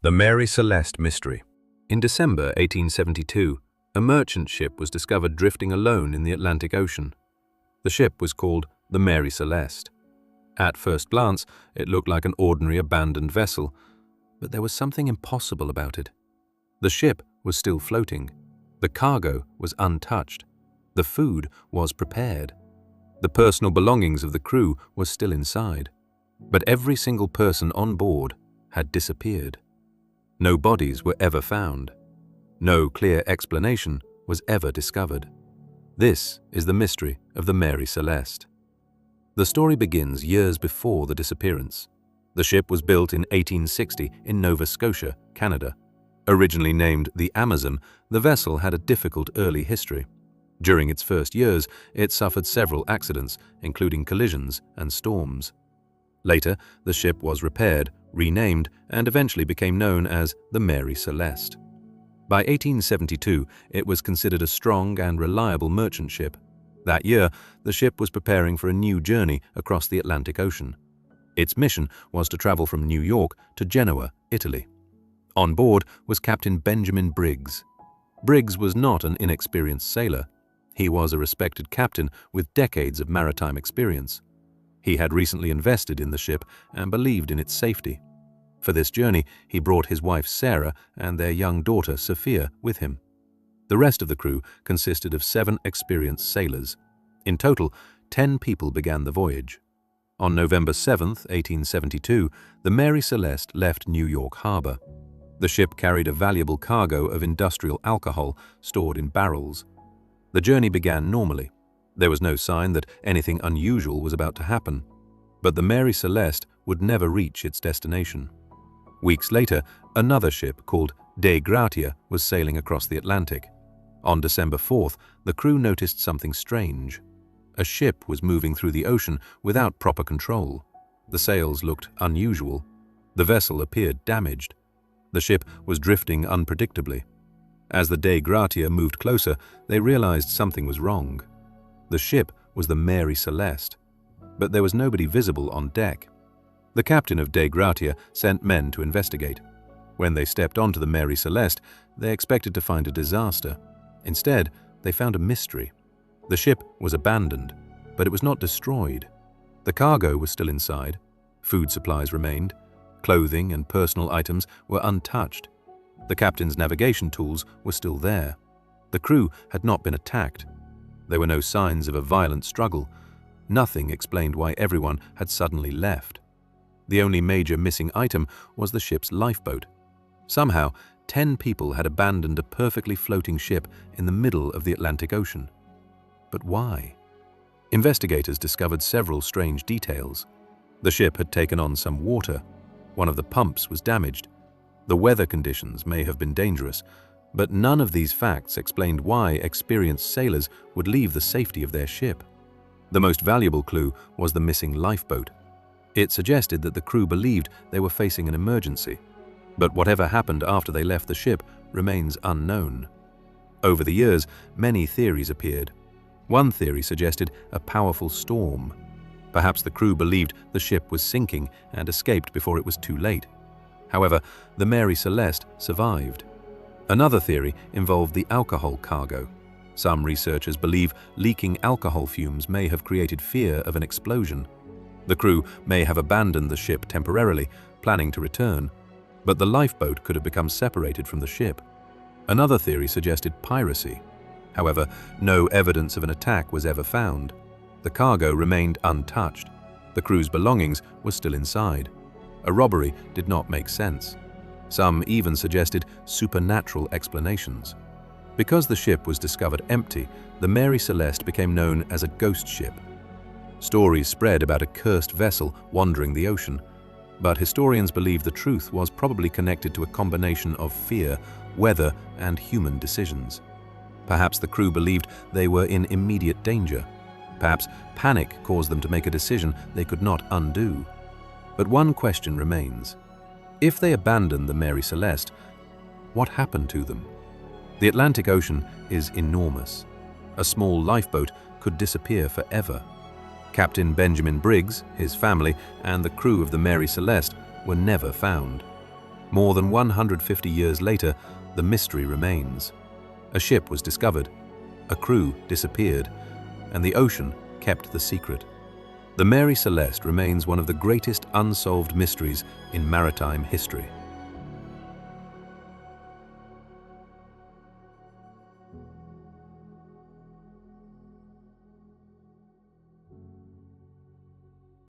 The Mary Celeste Mystery. In December 1872, a merchant ship was discovered drifting alone in the Atlantic Ocean. The ship was called the Mary Celeste. At first glance, it looked like an ordinary abandoned vessel, but there was something impossible about it. The ship was still floating. The cargo was untouched. The food was prepared. The personal belongings of the crew were still inside. But every single person on board had disappeared. No bodies were ever found. No clear explanation was ever discovered. This is the mystery of the Mary Celeste. The story begins years before the disappearance. The ship was built in 1860 in Nova Scotia, Canada. Originally named the Amazon, the vessel had a difficult early history. During its first years, it suffered several accidents, including collisions and storms. Later, the ship was repaired, renamed, and eventually became known as the Mary Celeste. By 1872, it was considered a strong and reliable merchant ship. That year, the ship was preparing for a new journey across the Atlantic Ocean. Its mission was to travel from New York to Genoa, Italy. On board was Captain Benjamin Briggs. Briggs was not an inexperienced sailor. He was a respected captain with decades of maritime experience. He had recently invested in the ship and believed in its safety. For this journey, he brought his wife Sarah and their young daughter Sophia with him. The rest of the crew consisted of 7 experienced sailors. In total, 10 people began the voyage. On November 7, 1872, the Mary Celeste left New York Harbor. The ship carried a valuable cargo of industrial alcohol stored in barrels. The journey began normally. There was no sign that anything unusual was about to happen, but the Mary Celeste would never reach its destination. Weeks later, another ship called Dei Gratia was sailing across the Atlantic. On December 4th, the crew noticed something strange. A ship was moving through the ocean without proper control. The sails looked unusual. The vessel appeared damaged. The ship was drifting unpredictably. As the Dei Gratia moved closer, they realized something was wrong. The ship was the Mary Celeste, but there was nobody visible on deck. The captain of Dei Gratia sent men to investigate. When they stepped onto the Mary Celeste, they expected to find a disaster. Instead, they found a mystery. The ship was abandoned, but it was not destroyed. The cargo was still inside. Food supplies remained. Clothing and personal items were untouched. The captain's navigation tools were still there. The crew had not been attacked. There were no signs of a violent struggle. Nothing explained why everyone had suddenly left. The only major missing item was the ship's lifeboat. Somehow, 10 people had abandoned a perfectly floating ship in the middle of the Atlantic Ocean. But why? Investigators discovered several strange details. The ship had taken on some water. One of the pumps was damaged. The weather conditions may have been dangerous, but none of these facts explained why experienced sailors would leave the safety of their ship. The most valuable clue was the missing lifeboat. It suggested that the crew believed they were facing an emergency, but whatever happened after they left the ship remains unknown. Over the years, many theories appeared. One theory suggested a powerful storm. Perhaps the crew believed the ship was sinking and escaped before it was too late. However, the Mary Celeste survived. Another theory involved the alcohol cargo. Some researchers believe leaking alcohol fumes may have created fear of an explosion. The crew may have abandoned the ship temporarily, planning to return, but the lifeboat could have become separated from the ship. Another theory suggested piracy. However, no evidence of an attack was ever found. The cargo remained untouched. The crew's belongings were still inside. A robbery did not make sense. Some even suggested supernatural explanations. Because the ship was discovered empty, the Mary Celeste became known as a ghost ship. Stories spread about a cursed vessel wandering the ocean, but historians believe the truth was probably connected to a combination of fear, weather, and human decisions. Perhaps the crew believed they were in immediate danger. Perhaps panic caused them to make a decision they could not undo. But one question remains. If they abandoned the Mary Celeste, what happened to them? The Atlantic Ocean is enormous. A small lifeboat could disappear forever. Captain Benjamin Briggs, his family, and the crew of the Mary Celeste were never found. More than 150 years later, the mystery remains. A ship was discovered, a crew disappeared, and the ocean kept the secret. The Mary Celeste remains one of the greatest unsolved mysteries in maritime history.